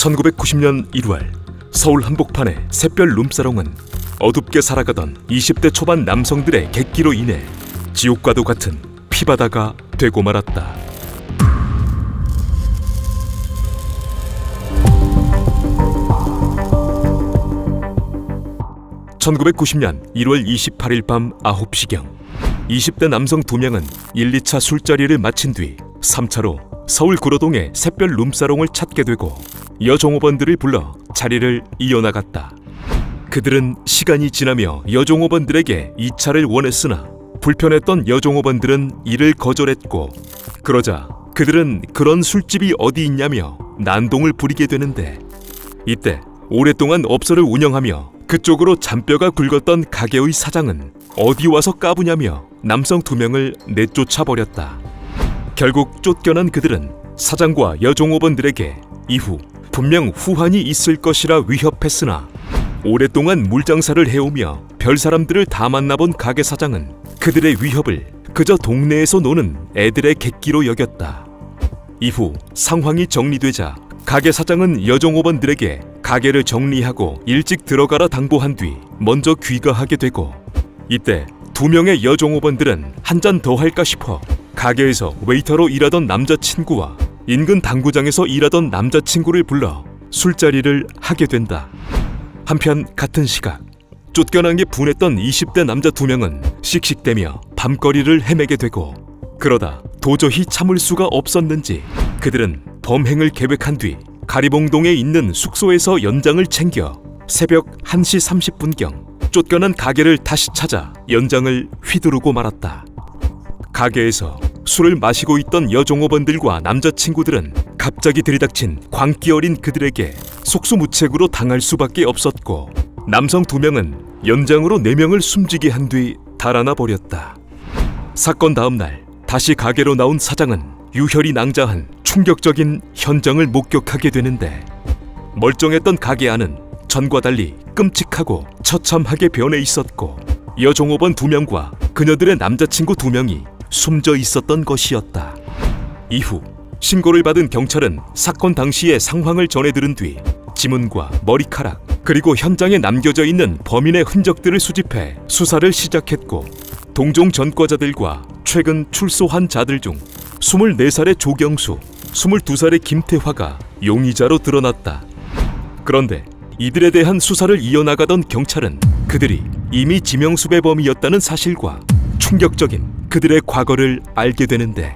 1990년 1월 서울 한복판의 샛별 룸사롱은 어둡게 살아가던 20대 초반 남성들의 객기로 인해 지옥과도 같은 피바다가 되고 말았다. (1990년 1월 28일) 밤 9시경 20대 남성 2명은 1, 2차 술자리를 마친 뒤 3차로 서울 구로동의 샛별 룸사롱을 찾게 되고 여종업원들을 불러 자리를 이어나갔다. 그들은 시간이 지나며 여종업원들에게 2차를 원했으나 불편했던 여종업원들은 이를 거절했고, 그러자 그들은 그런 술집이 어디 있냐며 난동을 부리게 되는데, 이때 오랫동안 업소를 운영하며 그쪽으로 잔뼈가 굵었던 가게의 사장은 어디 와서 까부냐며 남성 2명을 내쫓아버렸다. 결국 쫓겨난 그들은 사장과 여종업원들에게 이후 분명 후환이 있을 것이라 위협했으나, 오랫동안 물장사를 해오며 별 사람들을 다 만나본 가게 사장은 그들의 위협을 그저 동네에서 노는 애들의 객기로 여겼다. 이후 상황이 정리되자 가게 사장은 여종업원들에게 가게를 정리하고 일찍 들어가라 당부한 뒤 먼저 귀가하게 되고, 이때 2명의 여종업원들은 한 잔 더 할까 싶어 가게에서 웨이터로 일하던 남자친구와 인근 당구장에서 일하던 남자친구를 불러 술자리를 하게 된다. 한편 같은 시각 쫓겨난 게 분했던 20대 남자 2명은 씩씩대며 밤거리를 헤매게 되고, 그러다 도저히 참을 수가 없었는지 그들은 범행을 계획한 뒤 가리봉동에 있는 숙소에서 연장을 챙겨 새벽 1시 30분경 쫓겨난 가게를 다시 찾아 연장을 휘두르고 말았다. 가게에서 술을 마시고 있던 여종업원들과 남자친구들은 갑자기 들이닥친 광기 어린 그들에게 속수무책으로 당할 수밖에 없었고, 남성 2명은 연장으로 4명을 숨지게 한 뒤 달아나 버렸다. 사건 다음 날 다시 가게로 나온 사장은 유혈이 낭자한 충격적인 현장을 목격하게 되는데, 멀쩡했던 가게 안은 전과 달리 끔찍하고 처참하게 변해 있었고, 여종업원 2명과 그녀들의 남자친구 2명이 숨져 있었던 것이었다. 이후 신고를 받은 경찰은 사건 당시의 상황을 전해 들은 뒤 지문과 머리카락 그리고 현장에 남겨져 있는 범인의 흔적들을 수집해 수사를 시작했고, 동종 전과자들과 최근 출소한 자들 중 24살의 조경수, 22살의 김태화가 용의자로 드러났다. 그런데 이들에 대한 수사를 이어나가던 경찰은 그들이 이미 지명수배범이었다는 사실과 충격적인 그들의 과거를 알게 되는데,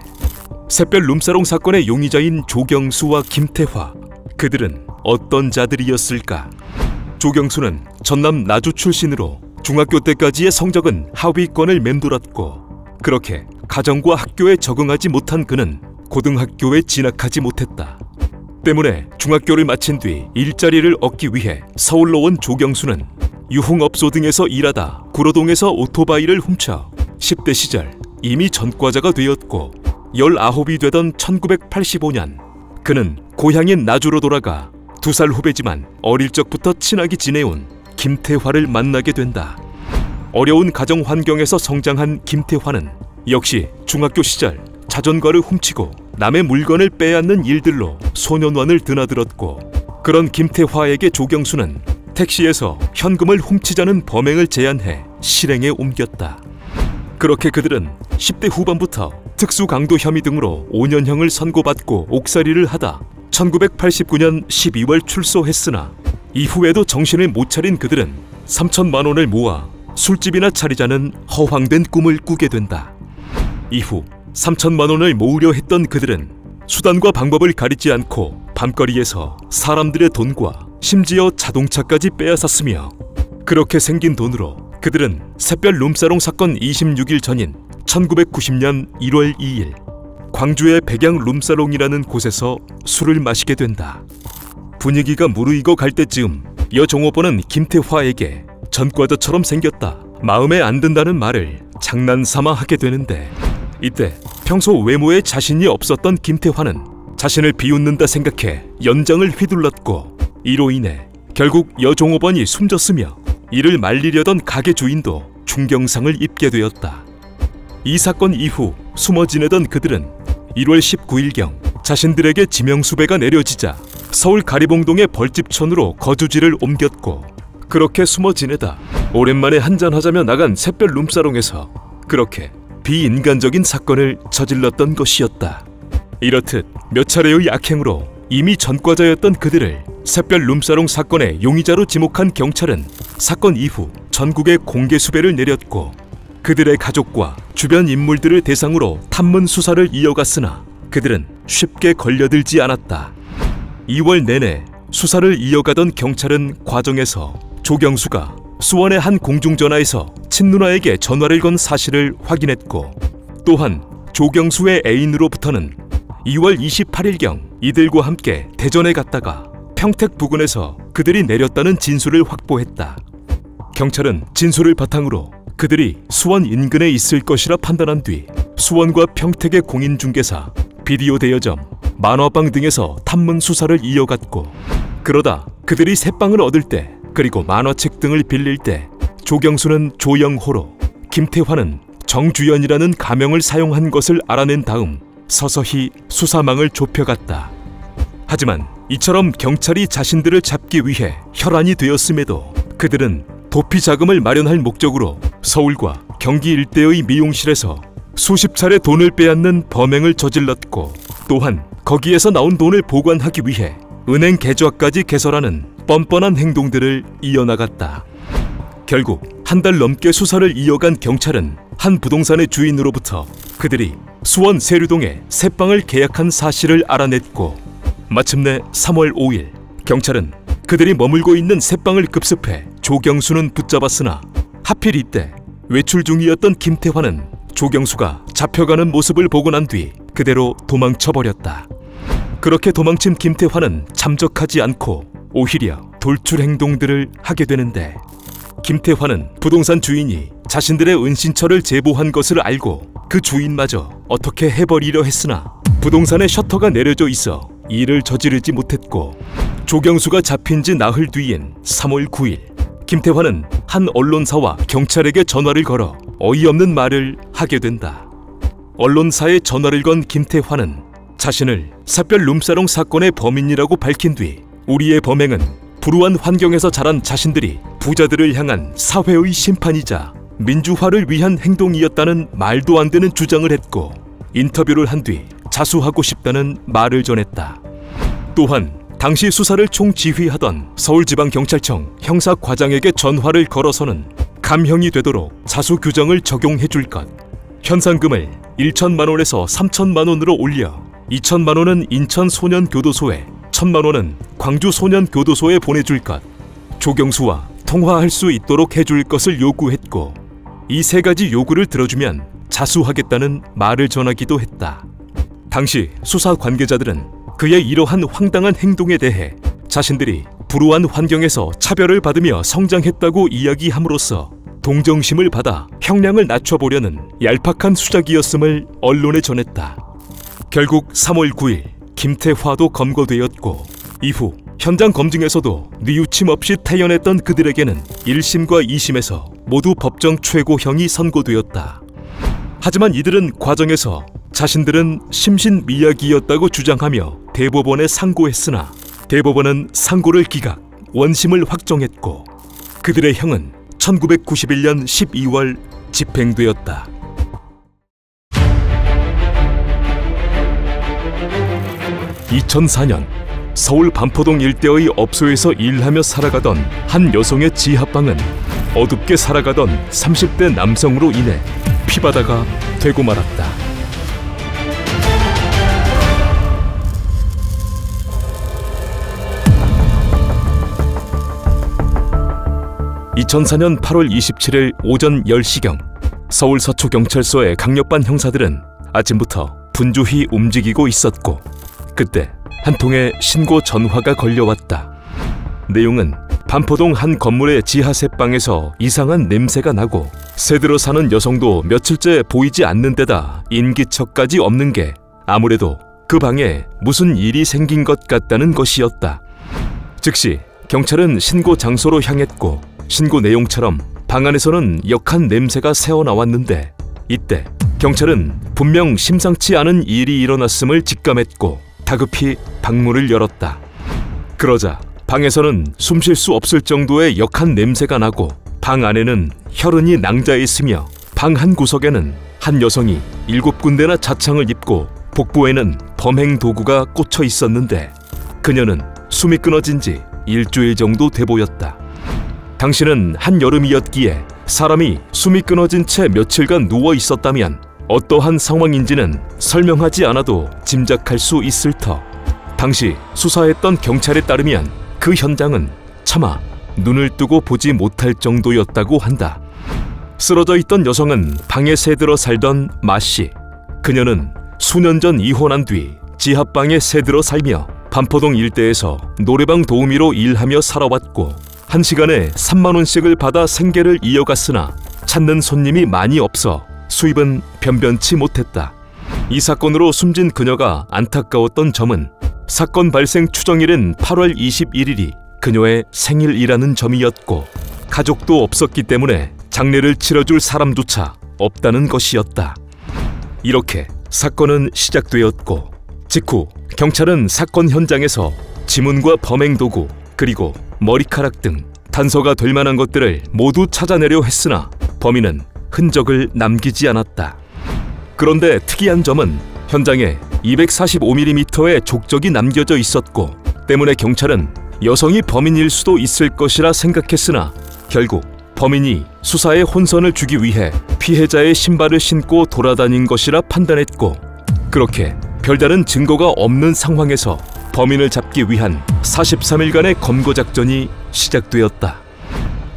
샛별 룸사롱 사건의 용의자인 조경수와 김태화, 그들은 어떤 자들이었을까? 조경수는 전남 나주 출신으로 중학교 때까지의 성적은 하위권을 맴돌았고, 그렇게 가정과 학교에 적응하지 못한 그는 고등학교에 진학하지 못했다. 때문에 중학교를 마친 뒤 일자리를 얻기 위해 서울로 온 조경수는 유흥업소 등에서 일하다 구로동에서 오토바이를 훔쳐 10대 시절 이미 전과자가 되었고, 19이 되던 1985년 그는 고향인 나주로 돌아가 2살 후배지만 어릴 적부터 친하게 지내온 김태화를 만나게 된다. 어려운 가정 환경에서 성장한 김태화는 역시 중학교 시절 자전거를 훔치고 남의 물건을 빼앗는 일들로 소년원을 드나들었고, 그런 김태화에게 조경수는 택시에서 현금을 훔치자는 범행을 제안해 실행에 옮겼다. 그렇게 그들은 10대 후반부터 특수강도 혐의 등으로 5년형을 선고받고 옥살이를 하다 1989년 12월 출소했으나, 이후에도 정신을 못 차린 그들은 3천만 원을 모아 술집이나 차리자는 허황된 꿈을 꾸게 된다. 이후 3천만 원을 모으려 했던 그들은 수단과 방법을 가리지 않고 밤거리에서 사람들의 돈과 심지어 자동차까지 빼앗았으며, 그렇게 생긴 돈으로 그들은 샛별 룸사롱 사건 26일 전인 1990년 1월 2일 광주의 백양 룸사롱이라는 곳에서 술을 마시게 된다. 분위기가 무르익어 갈 때쯤 여종업원은 김태화에게 전과자처럼 생겼다, 마음에 안 든다는 말을 장난삼아 하게 되는데, 이때 평소 외모에 자신이 없었던 김태화는 자신을 비웃는다 생각해 연장을 휘둘렀고, 이로 인해 결국 여종업원이 숨졌으며 이를 말리려던 가게 주인도 중경상을 입게 되었다. 이 사건 이후 숨어 지내던 그들은 1월 19일경 자신들에게 지명수배가 내려지자 서울 가리봉동의 벌집촌으로 거주지를 옮겼고 그렇게 숨어 지내다 오랜만에 한잔하자며 나간 샛별 룸사롱에서 그렇게 비인간적인 사건을 저질렀던 것이었다. 이렇듯 몇 차례의 악행으로 이미 전과자였던 그들을 샛별 룸사롱 사건의 용의자로 지목한 경찰은 사건 이후 전국에 공개 수배를 내렸고 그들의 가족과 주변 인물들을 대상으로 탐문 수사를 이어갔으나 그들은 쉽게 걸려들지 않았다. 2월 내내 수사를 이어가던 경찰은 과정에서 조경수가 수원의 한 공중전화에서 친누나에게 전화를 건 사실을 확인했고 또한 조경수의 애인으로부터는 2월 28일경 이들과 함께 대전에 갔다가 평택 부근에서 그들이 내렸다는 진술을 확보했다. 경찰은 진술을 바탕으로 그들이 수원 인근에 있을 것이라 판단한 뒤 수원과 평택의 공인중개사, 비디오 대여점, 만화방 등에서 탐문 수사를 이어갔고 그러다 그들이 새빵을 얻을 때 그리고 만화책 등을 빌릴 때 조경수는 조영호로 김태환은 정주연이라는 가명을 사용한 것을 알아낸 다음 서서히 수사망을 좁혀갔다. 하지만 이처럼 경찰이 자신들을 잡기 위해 혈안이 되었음에도 그들은 도피 자금을 마련할 목적으로 서울과 경기 일대의 미용실에서 수십 차례 돈을 빼앗는 범행을 저질렀고 또한 거기에서 나온 돈을 보관하기 위해 은행 계좌까지 개설하는 뻔뻔한 행동들을 이어나갔다. 결국 한 달 넘게 수사를 이어간 경찰은 한 부동산의 주인으로부터 그들이 수원 세류동에 새빵을 계약한 사실을 알아냈고 마침내 3월 5일 경찰은 그들이 머물고 있는 새빵을 급습해 조경수는 붙잡았으나 하필 이때 외출 중이었던 김태환은 조경수가 잡혀가는 모습을 보고 난 뒤 그대로 도망쳐버렸다. 그렇게 도망친 김태환은 잠적하지 않고 오히려 돌출 행동들을 하게 되는데 김태환은 부동산 주인이 자신들의 은신처를 제보한 것을 알고 그 주인마저 어떻게 해버리려 했으나 부동산의 셔터가 내려져 있어 일을 저지르지 못했고 조경수가 잡힌 지 나흘 뒤인 3월 9일 김태환은 한 언론사와 경찰에게 전화를 걸어 어이없는 말을 하게 된다. 언론사에 전화를 건 김태환은 자신을 샛별 룸사롱 사건의 범인이라고 밝힌 뒤 우리의 범행은 불우한 환경에서 자란 자신들이 부자들을 향한 사회의 심판이자 민주화를 위한 행동이었다는 말도 안 되는 주장을 했고 인터뷰를 한 뒤 자수하고 싶다는 말을 전했다. 또한 당시 수사를 총지휘하던 서울지방경찰청 형사과장에게 전화를 걸어서는 감형이 되도록 자수 규정을 적용해 줄 것, 현상금을 1천만 원에서 3천만 원으로 올려 2천만 원은 인천소년교도소에 1천만 원은 광주소년교도소에 보내줄 것, 조경수와 통화할 수 있도록 해줄 것을 요구했고 이 세 가지 요구를 들어주면 자수하겠다는 말을 전하기도 했다. 당시 수사 관계자들은 그의 이러한 황당한 행동에 대해 자신들이 불우한 환경에서 차별을 받으며 성장했다고 이야기함으로써 동정심을 받아 형량을 낮춰보려는 얄팍한 수작이었음을 언론에 전했다. 결국 3월 9일 김태화도 검거되었고 이후 현장 검증에서도 뉘우침 없이 태연했던 그들에게는 1심과 2심에서 모두 법정 최고형이 선고되었다. 하지만 이들은 과정에서 자신들은 심신미약이었다고 주장하며 대법원에 상고했으나 대법원은 상고를 기각, 원심을 확정했고 그들의 형은 1991년 12월 집행되었다. (2004년) 서울 반포동 일대의 업소에서 일하며 살아가던 한 여성의 지하방은 어둡게 살아가던 30대 남성으로 인해 피바다가 되고 말았다. 2004년 8월 27일 오전 10시경 서울 서초경찰서의 강력반 형사들은 아침부터 분주히 움직이고 있었고 그때 한 통의 신고 전화가 걸려왔다. 내용은 반포동 한 건물의 지하 새방에서 이상한 냄새가 나고 새들어 사는 여성도 며칠째 보이지 않는 데다 인기척까지 없는 게 아무래도 그 방에 무슨 일이 생긴 것 같다는 것이었다. 즉시 경찰은 신고 장소로 향했고 신고 내용처럼 방 안에서는 역한 냄새가 새어나왔는데 이때 경찰은 분명 심상치 않은 일이 일어났음을 직감했고 다급히 방문을 열었다. 그러자 방에서는 숨 쉴 수 없을 정도의 역한 냄새가 나고 방 안에는 혈흔이 낭자해 있으며 방 한 구석에는 한 여성이 7군데나 자창을 입고 복부에는 범행 도구가 꽂혀 있었는데 그녀는 숨이 끊어진 지 일주일 정도 돼 보였다. 당시는 한여름이었기에 사람이 숨이 끊어진 채 며칠간 누워 있었다면 어떠한 상황인지는 설명하지 않아도 짐작할 수 있을 터. 당시 수사했던 경찰에 따르면 그 현장은 차마 눈을 뜨고 보지 못할 정도였다고 한다. 쓰러져 있던 여성은 방에 새들어 살던 마씨. 그녀는 수년 전 이혼한 뒤 지하방에 새들어 살며 반포동 일대에서 노래방 도우미로 일하며 살아왔고 1시간에 3만 원씩을 받아 생계를 이어갔으나 찾는 손님이 많이 없어 수입은 변변치 못했다. 이 사건으로 숨진 그녀가 안타까웠던 점은 사건 발생 추정일인 8월 21일이 그녀의 생일이라는 점이었고 가족도 없었기 때문에 장례를 치러줄 사람조차 없다는 것이었다. 이렇게 사건은 시작되었고 직후 경찰은 사건 현장에서 지문과 범행 도구 그리고 머리카락 등 단서가 될 만한 것들을 모두 찾아내려 했으나 범인은 흔적을 남기지 않았다. 그런데 특이한 점은 현장에 245mm의 족적이 남겨져 있었고 때문에 경찰은 여성이 범인일 수도 있을 것이라 생각했으나 결국 범인이 수사에 혼선을 주기 위해 피해자의 신발을 신고 돌아다닌 것이라 판단했고 그렇게 별다른 증거가 없는 상황에서 범인을 잡기 위한 43일간의 검거 작전이 시작되었다.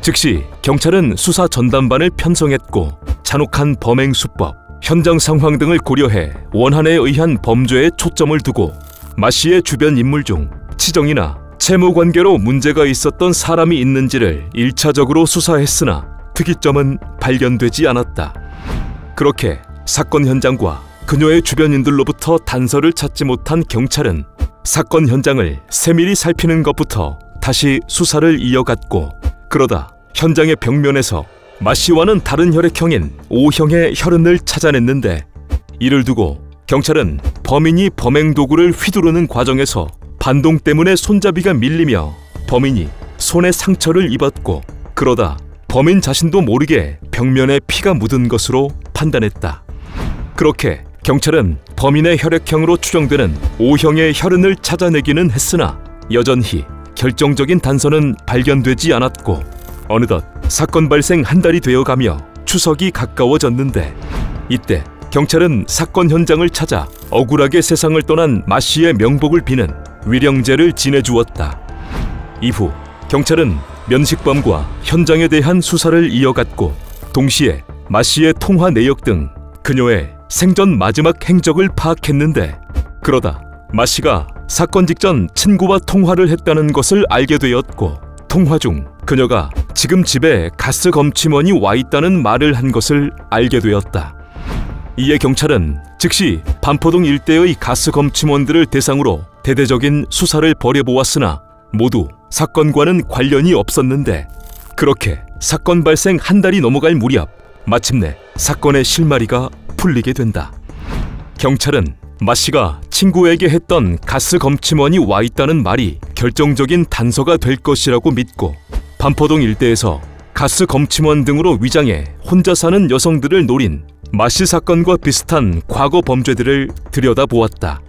즉시 경찰은 수사 전담반을 편성했고 잔혹한 범행 수법, 현장 상황 등을 고려해 원한에 의한 범죄에 초점을 두고 마씨의 주변 인물 중 치정이나 채무 관계로 문제가 있었던 사람이 있는지를 1차적으로 수사했으나 특이점은 발견되지 않았다. 그렇게 사건 현장과 그녀의 주변인들로부터 단서를 찾지 못한 경찰은 사건 현장을 세밀히 살피는 것부터 다시 수사를 이어갔고 그러다 현장의 벽면에서 마씨와는 다른 혈액형인 O형의 혈흔을 찾아냈는데 이를 두고 경찰은 범인이 범행 도구를 휘두르는 과정에서 반동 때문에 손잡이가 밀리며 범인이 손에 상처를 입었고 그러다 범인 자신도 모르게 벽면에 피가 묻은 것으로 판단했다. 그렇게 경찰은 범인의 혈액형으로 추정되는 O형의 혈흔을 찾아내기는 했으나 여전히 결정적인 단서는 발견되지 않았고 어느덧 사건 발생 한 달이 되어가며 추석이 가까워졌는데 이때 경찰은 사건 현장을 찾아 억울하게 세상을 떠난 마씨의 명복을 비는 위령제를 지내주었다. 이후 경찰은 면식범과 현장에 대한 수사를 이어갔고 동시에 마씨의 통화 내역 등 그녀의 생전 마지막 행적을 파악했는데 그러다 마씨가 사건 직전 친구와 통화를 했다는 것을 알게 되었고 통화 중 그녀가 지금 집에 가스 검침원이 와 있다는 말을 한 것을 알게 되었다. 이에 경찰은 즉시 반포동 일대의 가스 검침원들을 대상으로 대대적인 수사를 벌여보았으나 모두 사건과는 관련이 없었는데 그렇게 사건 발생 한 달이 넘어갈 무렵 마침내 사건의 실마리가 풀리게 된다. 경찰은 마씨가 친구에게 했던 가스 검침원이 와 있다는 말이 결정적인 단서가 될 것이라고 믿고 반포동 일대에서 가스 검침원 등으로 위장해 혼자 사는 여성들을 노린 마씨 사건과 비슷한 과거 범죄들을 들여다보았다.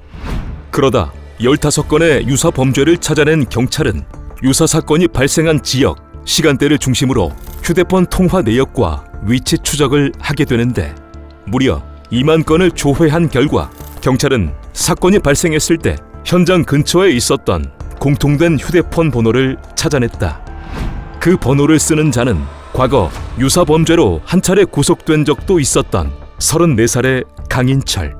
그러다 15건의 유사 범죄를 찾아낸 경찰은 유사 사건이 발생한 지역, 시간대를 중심으로 휴대폰 통화 내역과 위치 추적을 하게 되는데 무려 2만 건을 조회한 결과 경찰은 사건이 발생했을 때 현장 근처에 있었던 공통된 휴대폰 번호를 찾아냈다. 그 번호를 쓰는 자는 과거 유사 범죄로 한 차례 구속된 적도 있었던 34살의 강인철.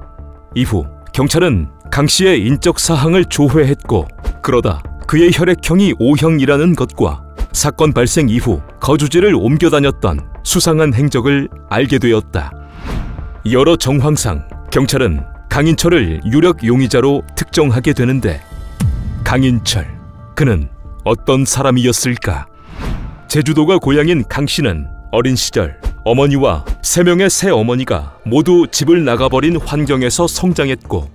이후 경찰은 강 씨의 인적 사항을 조회했고 그러다 그의 혈액형이 O형이라는 것과 사건 발생 이후 거주지를 옮겨 다녔던 수상한 행적을 알게 되었다. 여러 정황상 경찰은 강인철을 유력 용의자로 특정하게 되는데 강인철, 그는 어떤 사람이었을까? 제주도가 고향인 강 씨는 어린 시절 어머니와 3명의 새어머니가 모두 집을 나가버린 환경에서 성장했고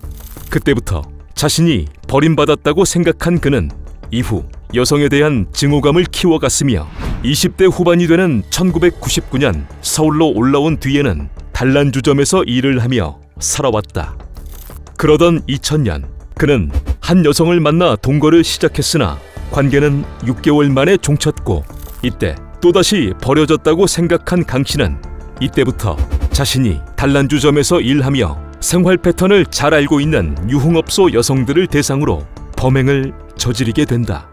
그때부터 자신이 버림받았다고 생각한 그는 이후 여성에 대한 증오감을 키워갔으며 20대 후반이 되는 1999년 서울로 올라온 뒤에는 단란주점에서 일을 하며 살아왔다. 그러던 2000년 그는 한 여성을 만나 동거를 시작했으나 관계는 6개월 만에 종쳤고, 이때 또다시 버려졌다고 생각한 강 씨는 이때부터 자신이 단란주점에서 일하며 생활 패턴을 잘 알고 있는 유흥업소 여성들을 대상으로 범행을 저지르게 된다.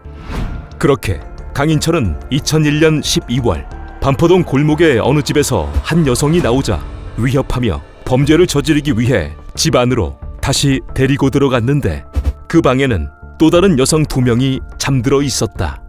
그렇게 강인철은 2001년 12월 반포동 골목의 어느 집에서 한 여성이 나오자 위협하며 범죄를 저지르기 위해 집 안으로 다시 데리고 들어갔는데, 그 방에는 또 다른 여성 2명이 잠들어 있었다.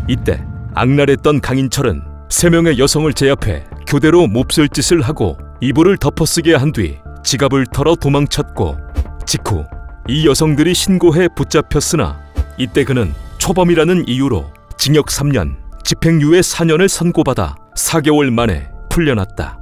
이때 악랄했던 강인철은 3명의 여성을 제압해 교대로 몹쓸 짓을 하고 이불을 덮어쓰게 한 뒤 지갑을 털어 도망쳤고, 직후 이 여성들이 신고해 붙잡혔으나 이때 그는 초범이라는 이유로 징역 3년, 집행유예 4년을 선고받아 4개월 만에 풀려났다.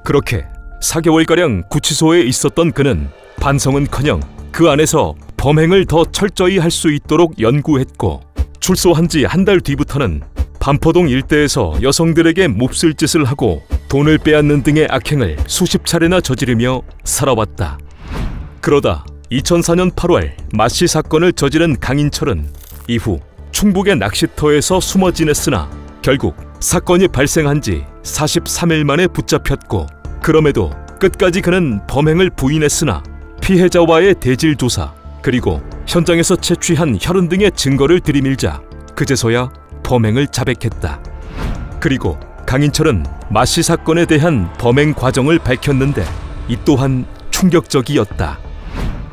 그렇게 4개월가량 구치소에 있었던 그는 반성은커녕 그 안에서 범행을 더 철저히 할 수 있도록 연구했고, 출소한 지 한 달 뒤부터는 반포동 일대에서 여성들에게 몹쓸 짓을 하고 돈을 빼앗는 등의 악행을 수십 차례나 저지르며 살아왔다. 그러다 2004년 8월 마씨 사건을 저지른 강인철은 이후 충북의 낚시터에서 숨어 지냈으나 결국 사건이 발생한 지 43일 만에 붙잡혔고, 그럼에도 끝까지 그는 범행을 부인했으나 피해자와의 대질 조사 그리고 현장에서 채취한 혈흔 등의 증거를 들이밀자 그제서야 범행을 자백했다. 그리고 강인철은 마씨 사건에 대한 범행 과정을 밝혔는데 이 또한 충격적이었다.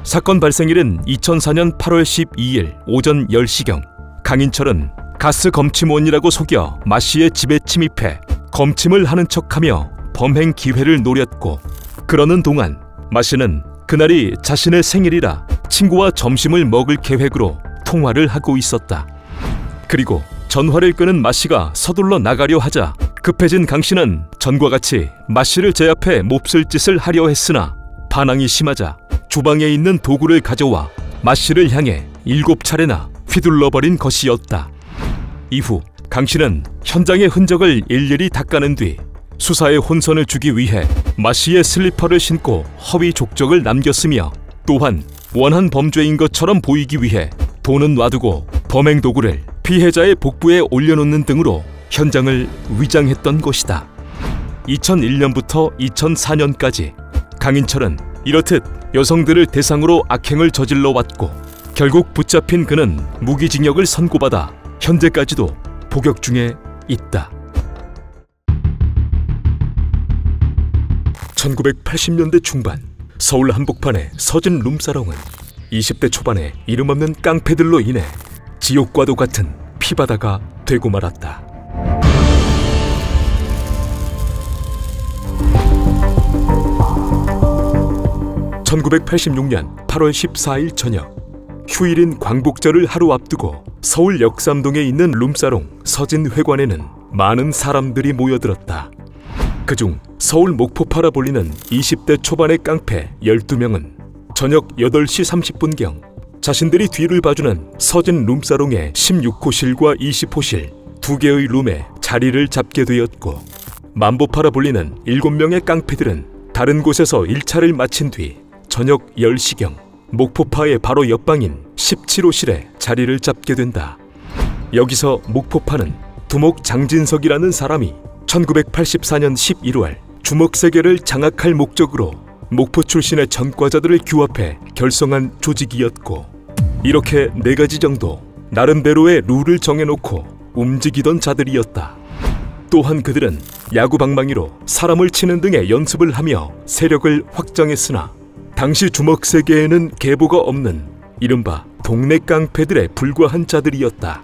사건 발생일은 2004년 8월 12일 오전 10시경 강인철은 가스 검침원이라고 속여 마씨의 집에 침입해 검침을 하는 척하며 범행 기회를 노렸고, 그러는 동안 마씨는 그날이 자신의 생일이라 친구와 점심을 먹을 계획으로 통화를 하고 있었다. 그리고 전화를 끄는 마씨가 서둘러 나가려 하자 급해진 강씨는 전과 같이 마씨를 제압해 몹쓸 짓을 하려 했으나 반항이 심하자 주방에 있는 도구를 가져와 마씨를 향해 7차례나 휘둘러버린 것이었다. 이후 강씨는 현장의 흔적을 일일이 닦아낸 뒤 수사에 혼선을 주기 위해 마씨의 슬리퍼를 신고 허위 족적을 남겼으며, 또한 원한 범죄인 것처럼 보이기 위해 돈은 놔두고 범행 도구를 피해자의 복부에 올려놓는 등으로 현장을 위장했던 것이다. 2001년부터 2004년까지 강인철은 이렇듯 여성들을 대상으로 악행을 저질러 왔고, 결국 붙잡힌 그는 무기징역을 선고받아 현재까지도 복역 중에 있다. 1980년대 중반 서울 한복판의 서진 룸사롱은 20대 초반의 이름 없는 깡패들로 인해 지옥과도 같은 피바다가 되고 말았다. (1986년 8월 14일) 저녁, 휴일인 광복절을 하루 앞두고 서울 역삼동에 있는 룸사롱 서진회관에는 많은 사람들이 모여들었다. 그중 서울 목포파라 불리는 20대 초반의 깡패 12명은 저녁 8시 30분경 자신들이 뒤를 봐주는 서진 룸사롱의 16호실과 20호실 2개의 룸에 자리를 잡게 되었고, 만보파라 불리는 7명의 깡패들은 다른 곳에서 1차를 마친 뒤 저녁 10시경 목포파의 바로 옆방인 17호실에 자리를 잡게 된다. 여기서 목포파는 두목 장진석이라는 사람이 1984년 11월 주먹세계를 장악할 목적으로 목포 출신의 전과자들을 규합해 결성한 조직이었고, 이렇게 4가지 정도 나름대로의 룰을 정해놓고 움직이던 자들이었다. 또한 그들은 야구방망이로 사람을 치는 등의 연습을 하며 세력을 확장했으나 당시 주먹세계에는 계보가 없는 이른바 동네 깡패들에 불과한 자들이었다.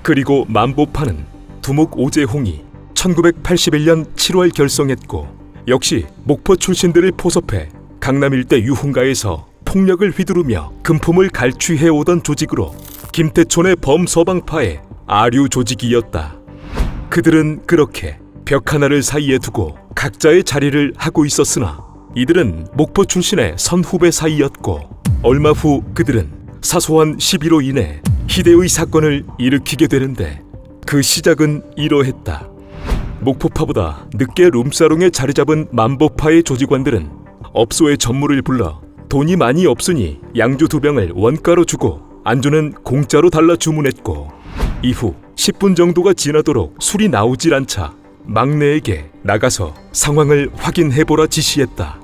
그리고 만보파는 두목 오재홍이 1981년 7월 결성했고, 역시 목포 출신들을 포섭해 강남 일대 유흥가에서 폭력을 휘두르며 금품을 갈취해오던 조직으로 김태촌의 범서방파의 아류 조직이었다. 그들은 그렇게 벽 하나를 사이에 두고 각자의 자리를 하고 있었으나 이들은 목포 출신의 선후배 사이였고, 얼마 후 그들은 사소한 시비로 인해 희대의 사건을 일으키게 되는데 그 시작은 이러했다. 목포파보다 늦게 룸사롱에 자리 잡은 만보파의 조직원들은 업소의 전무를 불러 돈이 많이 없으니 양주 2병을 원가로 주고 안주는 공짜로 달라 주문했고, 이후 10분 정도가 지나도록 술이 나오질 않자 막내에게 나가서 상황을 확인해보라 지시했다.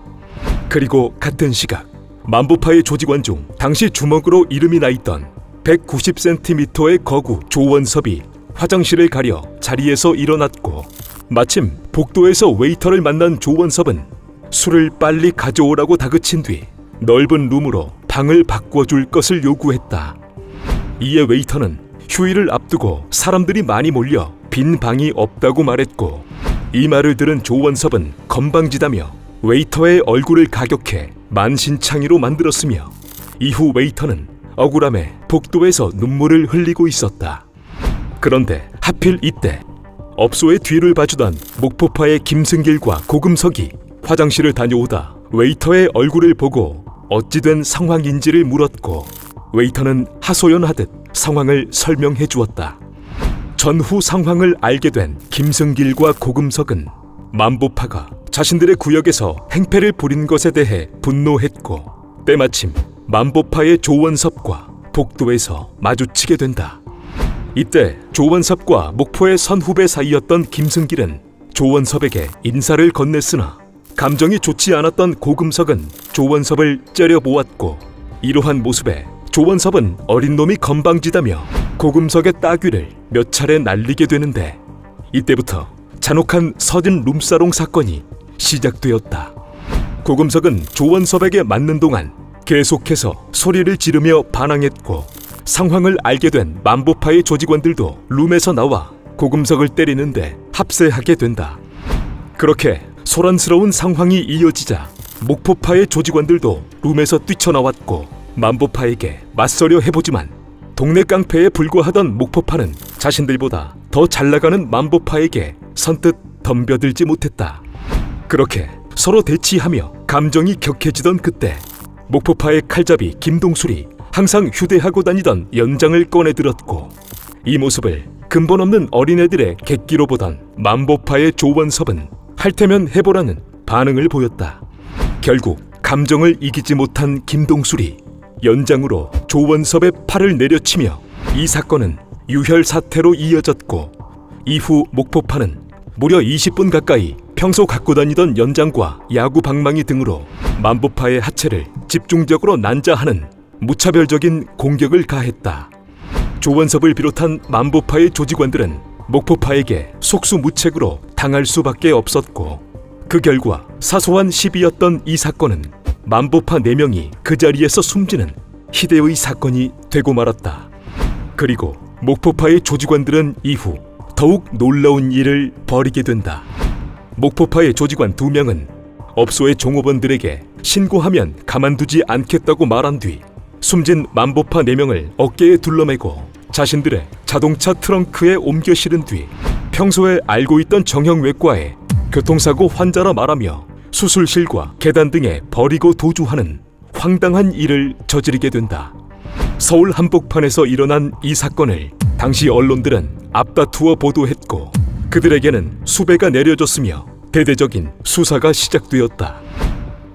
그리고 같은 시각 만보파의 조직원 중 당시 주먹으로 이름이 나있던 190cm의 거구 조원섭이 화장실을 가려 자리에서 일어났고, 마침 복도에서 웨이터를 만난 조원섭은 술을 빨리 가져오라고 다그친 뒤 넓은 룸으로 방을 바꿔줄 것을 요구했다. 이에 웨이터는 휴일을 앞두고 사람들이 많이 몰려 빈 방이 없다고 말했고, 이 말을 들은 조원섭은 건방지다며 웨이터의 얼굴을 가격해 만신창이로 만들었으며, 이후 웨이터는 억울함에 복도에서 눈물을 흘리고 있었다. 그런데 하필 이때 업소의 뒤를 봐주던 목포파의 김승길과 고금석이 화장실을 다녀오다 웨이터의 얼굴을 보고 어찌된 상황인지를 물었고, 웨이터는 하소연하듯 상황을 설명해 주었다. 전후 상황을 알게 된 김승길과 고금석은 만보파가 자신들의 구역에서 행패를 부린 것에 대해 분노했고, 때마침 만보파의 조원섭과 복도에서 마주치게 된다. 이때 조원섭과 목포의 선후배 사이였던 김승길은 조원섭에게 인사를 건넸으나 감정이 좋지 않았던 고금석은 조원섭을 째려보았고, 이러한 모습에 조원섭은 어린 놈이 건방지다며 고금석의 따귀를 몇 차례 날리게 되는데, 이때부터 잔혹한 서진 룸사롱 사건이 시작되었다. 고금석은 조원섭에게 맞는 동안 계속해서 소리를 지르며 반항했고, 상황을 알게 된 만보파의 조직원들도 룸에서 나와 고금석을 때리는데 합세하게 된다. 그렇게 소란스러운 상황이 이어지자 목포파의 조직원들도 룸에서 뛰쳐나왔고, 만보파에게 맞서려 해보지만 동네 깡패에 불과하던 목포파는 자신들보다 더 잘나가는 만보파에게 선뜻 덤벼들지 못했다. 그렇게 서로 대치하며 감정이 격해지던 그때 목포파의 칼잡이 김동술이 항상 휴대하고 다니던 연장을 꺼내들었고, 이 모습을 근본 없는 어린애들의 객기로 보던 만보파의 조원섭은 할 테면 해보라는 반응을 보였다. 결국 감정을 이기지 못한 김동술이 연장으로 조원섭의 팔을 내려치며 이 사건은 유혈 사태로 이어졌고, 이후 목포파는 무려 20분 가까이 평소 갖고 다니던 연장과 야구 방망이 등으로 만보파의 하체를 집중적으로 난자하는 무차별적인 공격을 가했다. 조원섭을 비롯한 만보파의 조직원들은 목포파에게 속수무책으로 당할 수밖에 없었고, 그 결과 사소한 시비였던 이 사건은 만보파 4명이 그 자리에서 숨지는 희대의 사건이 되고 말았다. 그리고 목포파의 조직원들은 이후 더욱 놀라운 일을 벌이게 된다. 목포파의 조직원 2명은 업소의 종업원들에게 신고하면 가만두지 않겠다고 말한 뒤 숨진 만보파 4명을 어깨에 둘러매고 자신들의 자동차 트렁크에 옮겨 실은 뒤 평소에 알고 있던 정형외과에 교통사고 환자라 말하며 수술실과 계단 등에 버리고 도주하는 황당한 일을 저지르게 된다. 서울 한복판에서 일어난 이 사건을 당시 언론들은 앞다투어 보도했고, 그들에게는 수배가 내려졌으며 대대적인 수사가 시작되었다.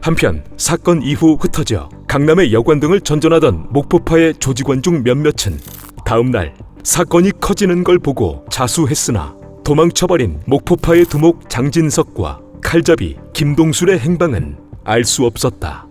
한편 사건 이후 흩어져 강남의 여관 등을 전전하던 목포파의 조직원 중 몇몇은 다음날 사건이 커지는 걸 보고 자수했으나 도망쳐버린 목포파의 두목 장진석과 칼잡이 김동술의 행방은 알 수 없었다.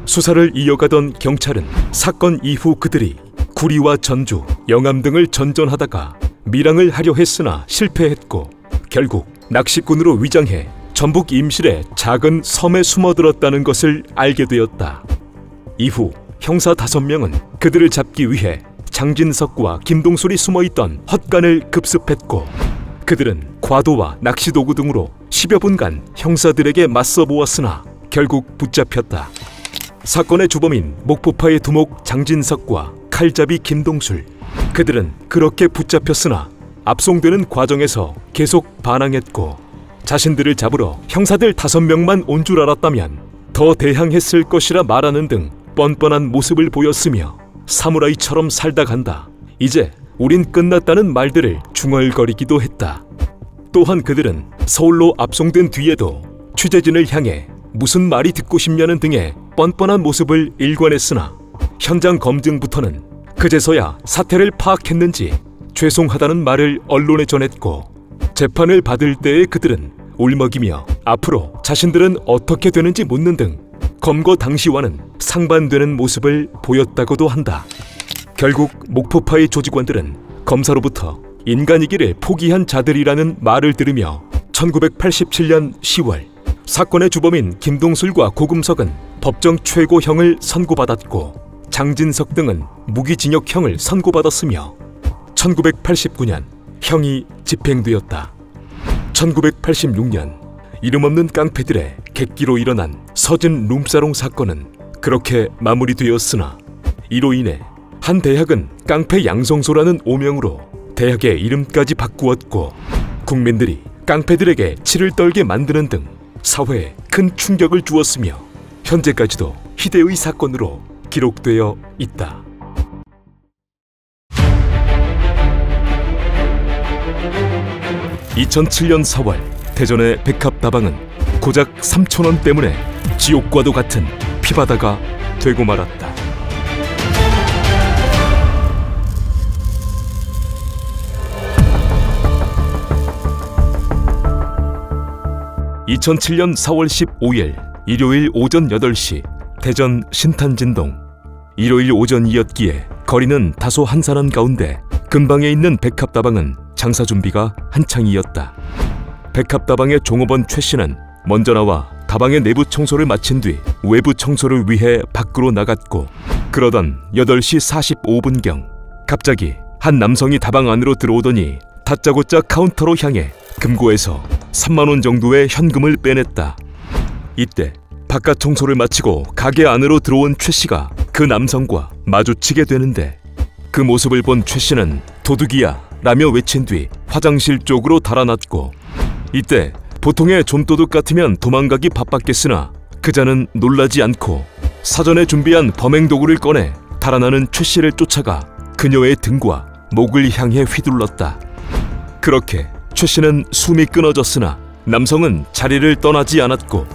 수사를 이어가던 경찰은 사건 이후 그들이 구리와 전주, 영암 등을 전전하다가 밀항을 하려 했으나 실패했고, 결국 낚시꾼으로 위장해 전북 임실의 작은 섬에 숨어들었다는 것을 알게 되었다. 이후 형사 5명은 그들을 잡기 위해 장진석과 김동술이 숨어있던 헛간을 급습했고, 그들은 과도와 낚시도구 등으로 10여 분간 형사들에게 맞서 보았으나 결국 붙잡혔다. 사건의 주범인 목포파의 두목 장진석과 칼잡이 김동술, 그들은 그렇게 붙잡혔으나 압송되는 과정에서 계속 반항했고, 자신들을 잡으러 형사들 5명만 온 줄 알았다면 더 대항했을 것이라 말하는 등 뻔뻔한 모습을 보였으며 사무라이처럼 살다 간다, 이제 우린 끝났다는 말들을 중얼거리기도 했다. 또한 그들은 서울로 압송된 뒤에도 취재진을 향해 무슨 말이 듣고 싶냐는 등의 뻔뻔한 모습을 일관했으나 현장 검증부터는 그제서야 사태를 파악했는지 죄송하다는 말을 언론에 전했고, 재판을 받을 때의 그들은 울먹이며 앞으로 자신들은 어떻게 되는지 묻는 등 검거 당시와는 상반되는 모습을 보였다고도 한다. 결국 목포파의 조직원들은 검사로부터 인간이기를 포기한 자들이라는 말을 들으며 1987년 10월 사건의 주범인 김동술과 고금석은 법정 최고형을 선고받았고, 장진석 등은 무기징역형을 선고받았으며 1989년 형이 집행되었다. 1986년 이름 없는 깡패들의 객기로 일어난 서진 룸사롱 사건은 그렇게 마무리되었으나, 이로 인해 한 대학은 깡패 양성소라는 오명으로 대학의 이름까지 바꾸었고, 국민들이 깡패들에게 치를 떨게 만드는 등 사회에 큰 충격을 주었으며 현재까지도 희대의 사건으로 기록되어 있다. (2007년 4월) 대전의 백합다방은 고작 3,000원 때문에 지옥과도 같은 피바다가 되고 말았다. (2007년 4월 15일) 일요일 오전 8시 대전 신탄진동. 일요일 오전이었기에 거리는 다소 한산한 가운데 근방에 있는 백합다방은 장사 준비가 한창이었다. 백합다방의 종업원 최 씨는 먼저 나와 다방의 내부 청소를 마친 뒤 외부 청소를 위해 밖으로 나갔고, 그러던 8시 45분경 갑자기 한 남성이 다방 안으로 들어오더니 다짜고짜 카운터로 향해 금고에서 3만 원 정도의 현금을 빼냈다. 이때 바깥 청소를 마치고 가게 안으로 들어온 최 씨가 그 남성과 마주치게 되는데, 그 모습을 본 최 씨는 도둑이야 라며 외친 뒤 화장실 쪽으로 달아났고, 이때 보통의 좀도둑 같으면 도망가기 바빴겠으나 그자는 놀라지 않고 사전에 준비한 범행 도구를 꺼내 달아나는 최 씨를 쫓아가 그녀의 등과 목을 향해 휘둘렀다. 그렇게 최 씨는 숨이 끊어졌으나 남성은 자리를 떠나지 않았고,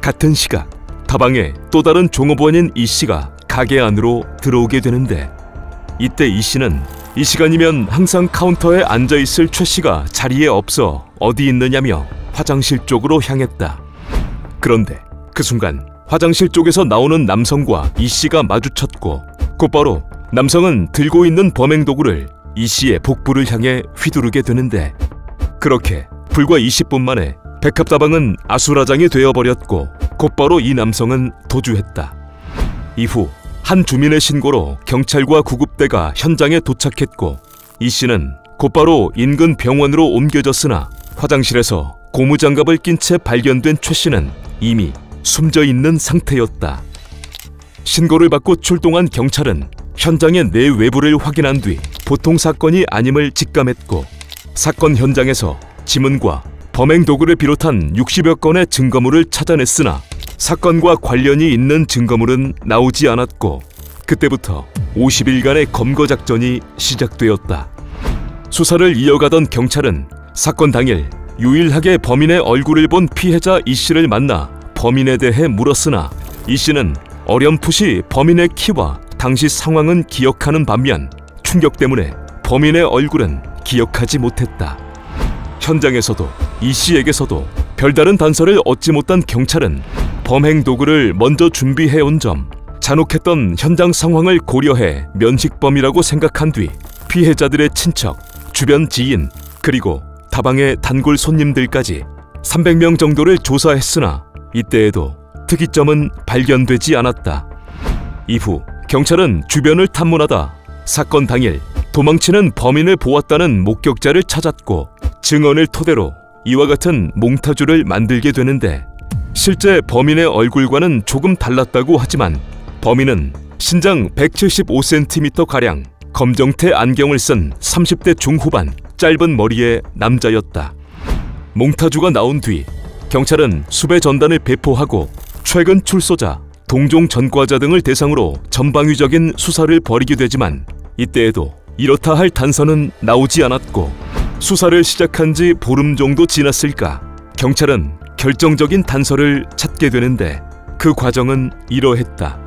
같은 시각 다방에 또 다른 종업원인 이 씨가 가게 안으로 들어오게 되는데, 이때 이 씨는 이 시간이면 항상 카운터에 앉아있을 최 씨가 자리에 없어 어디 있느냐며 화장실 쪽으로 향했다. 그런데 그 순간 화장실 쪽에서 나오는 남성과 이 씨가 마주쳤고, 곧바로 남성은 들고 있는 범행 도구를 이 씨의 복부를 향해 휘두르게 되는데, 그렇게 불과 20분 만에 백합다방은 아수라장이 되어버렸고, 곧바로 이 남성은 도주했다. 이후 한 주민의 신고로 경찰과 구급대가 현장에 도착했고, 이 씨는 곧바로 인근 병원으로 옮겨졌으나 화장실에서 고무장갑을 낀 채 발견된 최 씨는 이미 숨져 있는 상태였다. 신고를 받고 출동한 경찰은 현장의 내외부를 확인한 뒤 보통 사건이 아님을 직감했고, 사건 현장에서 지문과 범행 도구를 비롯한 60여 건의 증거물을 찾아냈으나 사건과 관련이 있는 증거물은 나오지 않았고, 그때부터 50일간의 검거 작전이 시작되었다. 수사를 이어가던 경찰은 사건 당일 유일하게 범인의 얼굴을 본 피해자 이 씨를 만나 범인에 대해 물었으나, 이 씨는 어렴풋이 범인의 키와 당시 상황은 기억하는 반면 충격 때문에 범인의 얼굴은 기억하지 못했다. 현장에서도 이 씨에게서도 별다른 단서를 얻지 못한 경찰은 범행 도구를 먼저 준비해온 점, 잔혹했던 현장 상황을 고려해 면식범이라고 생각한 뒤 피해자들의 친척, 주변 지인, 그리고 다방의 단골 손님들까지 300명 정도를 조사했으나 이때에도 특이점은 발견되지 않았다. 이후 경찰은 주변을 탐문하다 사건 당일 도망치는 범인을 보았다는 목격자를 찾았고, 증언을 토대로 이와 같은 몽타주를 만들게 되는데, 실제 범인의 얼굴과는 조금 달랐다고 하지만 범인은 신장 175cm가량, 검정태 안경을 쓴 30대 중후반, 짧은 머리의 남자였다. 몽타주가 나온 뒤 경찰은 수배 전단을 배포하고 최근 출소자, 동종 전과자 등을 대상으로 전방위적인 수사를 벌이게 되지만, 이때에도 이렇다 할 단서는 나오지 않았고 수사를 시작한 지 보름 정도 지났을까 경찰은 결정적인 단서를 찾게 되는데 그 과정은 이러했다.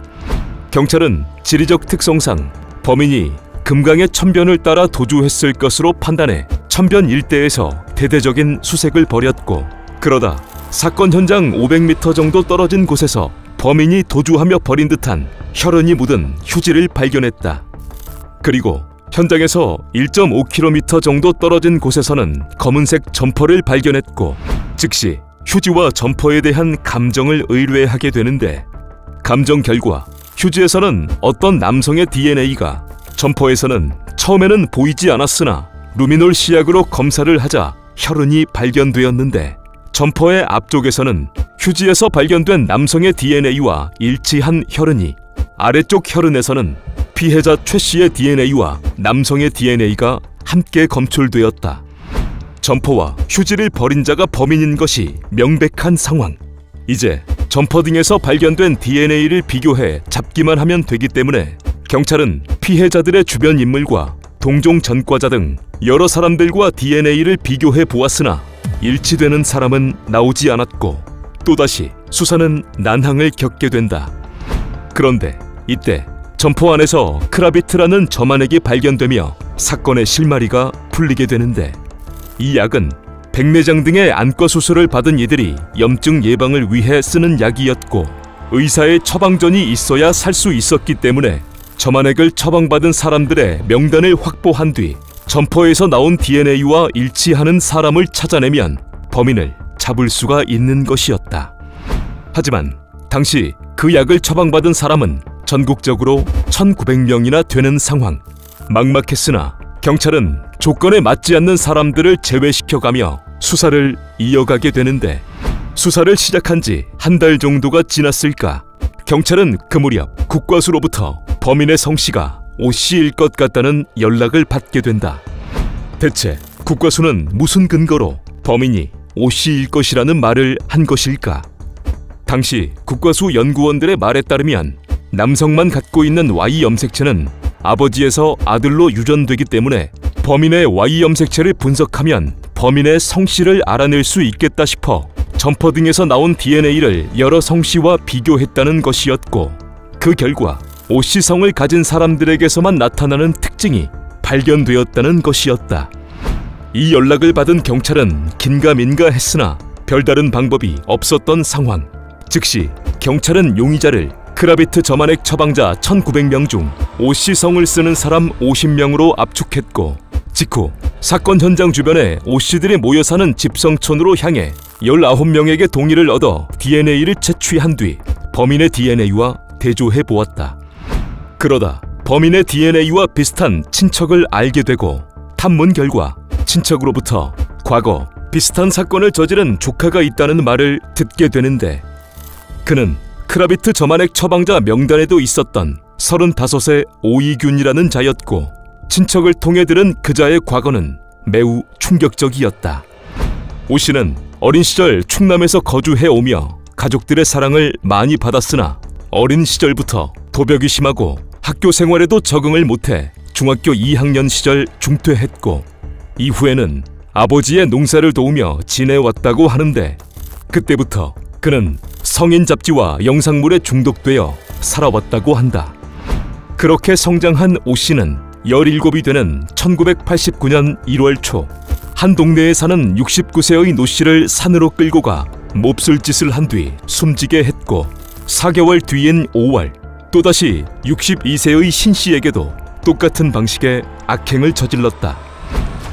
경찰은 지리적 특성상 범인이 금강의 천변을 따라 도주했을 것으로 판단해 천변 일대에서 대대적인 수색을 벌였고 그러다 사건 현장 500m 정도 떨어진 곳에서 범인이 도주하며 버린 듯한 혈흔이 묻은 휴지를 발견했다. 그리고 현장에서 1.5km 정도 떨어진 곳에서는 검은색 점퍼를 발견했고 즉시 휴지와 점퍼에 대한 감정을 의뢰하게 되는데 감정 결과 휴지에서는 어떤 남성의 DNA가 점퍼에서는 처음에는 보이지 않았으나 루미놀 시약으로 검사를 하자 혈흔이 발견되었는데 점퍼의 앞쪽에서는 휴지에서 발견된 남성의 DNA와 일치한 혈흔이 아래쪽 혈흔에서는 피해자 최 씨의 DNA와 남성의 DNA가 함께 검출되었다. 점퍼와 휴지를 버린 자가 범인인 것이 명백한 상황. 이제 점퍼 등에서 발견된 DNA를 비교해 잡기만 하면 되기 때문에 경찰은 피해자들의 주변 인물과 동종 전과자 등 여러 사람들과 DNA를 비교해 보았으나 일치되는 사람은 나오지 않았고 또다시 수사는 난항을 겪게 된다. 그런데 이때 점퍼 안에서 크라비트라는 점안액이 발견되며 사건의 실마리가 풀리게 되는데 이 약은 백내장 등의 안과 수술을 받은 이들이 염증 예방을 위해 쓰는 약이었고 의사의 처방전이 있어야 살 수 있었기 때문에 점안액을 처방받은 사람들의 명단을 확보한 뒤 점퍼에서 나온 DNA와 일치하는 사람을 찾아내면 범인을 잡을 수가 있는 것이었다. 하지만 당시 그 약을 처방받은 사람은 전국적으로 1900명이나 되는 상황. 막막했으나 경찰은 조건에 맞지 않는 사람들을 제외시켜가며 수사를 이어가게 되는데 수사를 시작한 지 한 달 정도가 지났을까 경찰은 그 무렵 국과수로부터 범인의 성씨가 오씨일 것 같다는 연락을 받게 된다. 대체 국과수는 무슨 근거로 범인이 오씨일 것이라는 말을 한 것일까? 당시 국과수 연구원들의 말에 따르면 남성만 갖고 있는 Y 염색체는 아버지에서 아들로 유전되기 때문에 범인의 Y 염색체를 분석하면 범인의 성씨를 알아낼 수 있겠다 싶어 점퍼 등에서 나온 DNA를 여러 성씨와 비교했다는 것이었고 그 결과 오씨성을 가진 사람들에게서만 나타나는 특징이 발견되었다는 것이었다. 이 연락을 받은 경찰은 긴가민가했으나 별다른 방법이 없었던 상황. 즉시 경찰은 용의자를 크라비트 점안액 처방자 1900명 중 오씨성을 쓰는 사람 50명으로 압축했고 직후 사건 현장 주변에 오씨들이 모여 사는 집성촌으로 향해 19명에게 동의를 얻어 DNA를 채취한 뒤 범인의 DNA와 대조해 보았다. 그러다 범인의 DNA와 비슷한 친척을 알게 되고 탐문 결과 친척으로부터 과거 비슷한 사건을 저지른 조카가 있다는 말을 듣게 되는데 그는 크라비트 점안액 처방자 명단에도 있었던 35세 오이균이라는 자였고 친척을 통해 들은 그자의 과거는 매우 충격적이었다. 오 씨는 어린 시절 충남에서 거주해오며 가족들의 사랑을 많이 받았으나 어린 시절부터 도벽이 심하고 학교 생활에도 적응을 못해 중학교 2학년 시절 중퇴했고 이후에는 아버지의 농사를 도우며 지내왔다고 하는데 그때부터 그는 성인 잡지와 영상물에 중독되어 살아왔다고 한다. 그렇게 성장한 오 씨는 17이 되는 1989년 1월 초 한 동네에 사는 69세의 노 씨를 산으로 끌고 가 몹쓸 짓을 한 뒤 숨지게 했고 4개월 뒤인 5월 또다시 62세의 신 씨에게도 똑같은 방식의 악행을 저질렀다.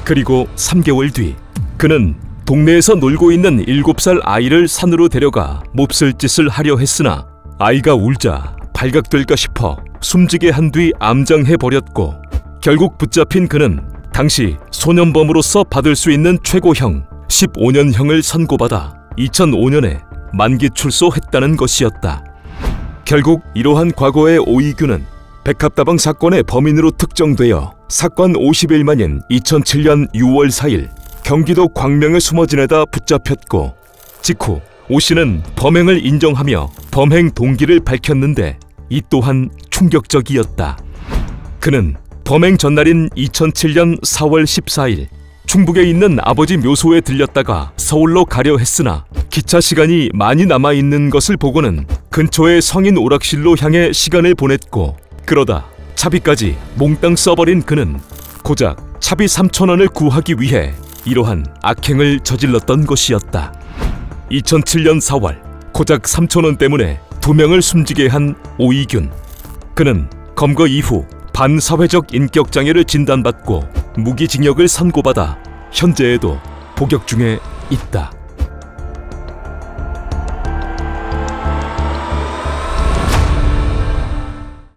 그리고 3개월 뒤 그는 동네에서 놀고 있는 7살 아이를 산으로 데려가 몹쓸 짓을 하려 했으나 아이가 울자 발각될까 싶어 숨지게 한 뒤 암장해버렸고 결국 붙잡힌 그는 당시 소년범으로서 받을 수 있는 최고형 15년형을 선고받아 2005년에 만기 출소했다는 것이었다. 결국 이러한 과거의 오이균은 백합다방 사건의 범인으로 특정되어 사건 50일 만인 2007년 6월 4일 경기도 광명에 숨어 지내다 붙잡혔고 직후 오 씨는 범행을 인정하며 범행 동기를 밝혔는데 이 또한 충격적이었다. 그는 범행 전날인 2007년 4월 14일 충북에 있는 아버지 묘소에 들렸다가 서울로 가려 했으나 기차 시간이 많이 남아있는 것을 보고는 근처의 성인 오락실로 향해 시간을 보냈고, 그러다 차비까지 몽땅 써버린 그는 고작 차비 3,000원을 구하기 위해 이러한 악행을 저질렀던 것이었다. 2007년 4월 고작 3,000원 때문에 2명을 숨지게 한 오이균. 그는 검거 이후 반사회적 인격장애를 진단받고 무기징역을 선고받아 현재에도 복역 중에 있다.